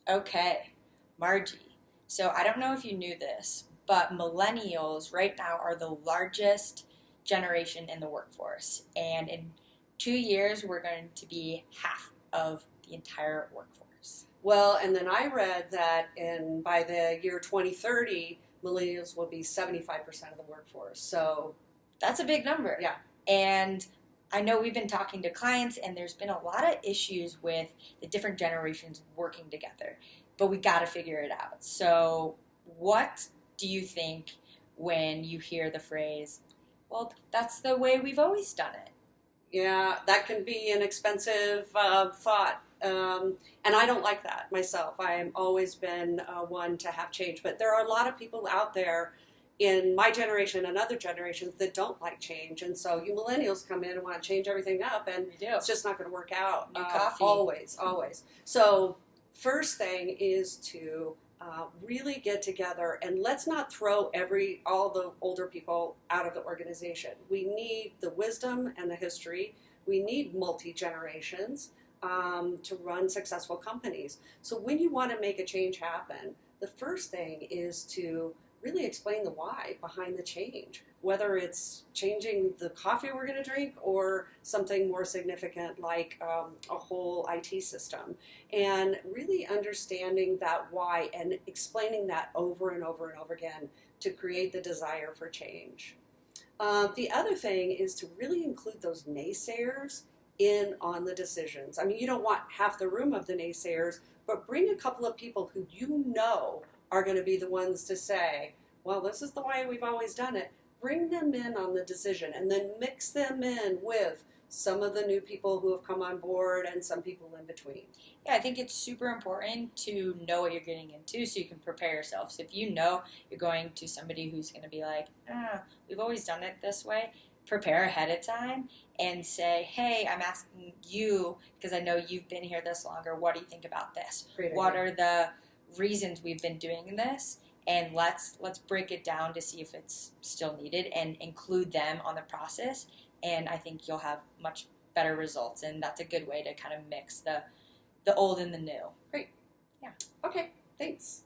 Okay, Margie. So I don't know if you knew this, but millennials right now are the largest generation in the workforce. And in 2 years, we're going to be half of the entire workforce. Well, and then I read that by the year 2030, millennials will be 75% of the workforce. So That's a big number. yeah, And I know we've been talking to clients, and there's been a lot of issues with the different generations working together, but we got to figure it out. So, what do you think when you hear the phrase, well, that's the way we've always done it? yeah, that can be an expensive thought. And I don't like that myself. I have always been one to have change. But there are a lot of people out there in my generation and other generations that don't like change. And so you millennials come in and want to change everything up, and We do. it's just not going to work out. New coffee. Always, always. So first thing is to really get together, and let's not throw all the older people out of the organization. We need the wisdom and the history. We need multi-generations to run successful companies. So when you want to make a change happen, the first thing is to really explain the why behind the change, whether it's changing the coffee we're going to drink or something more significant like a whole IT system. And really understanding that why and explaining that over and over and over again to create the desire for change. The other thing is to really include those naysayers in on the decisions. I mean, you don't want half the room of the naysayers, but bring a couple of people who you know are going to be the ones to say, well, this is the way we've always done it. Bring them in on the decision and then mix them in with some of the new people who have come on board and some people in between. Yeah, I think it's super important to know what you're getting into so you can prepare yourself. So if you know you're going to somebody who's going to be like, we've always done it this way, prepare ahead of time and say, hey, I'm asking you because I know you've been here this longer. What do you think about this? What are the reasons we've been doing this? And let's break it down to see if it's still needed and include them on the process. And I think you'll have much better results. And that's a good way to kind of mix the old and the new. Great. Yeah. Okay, thanks.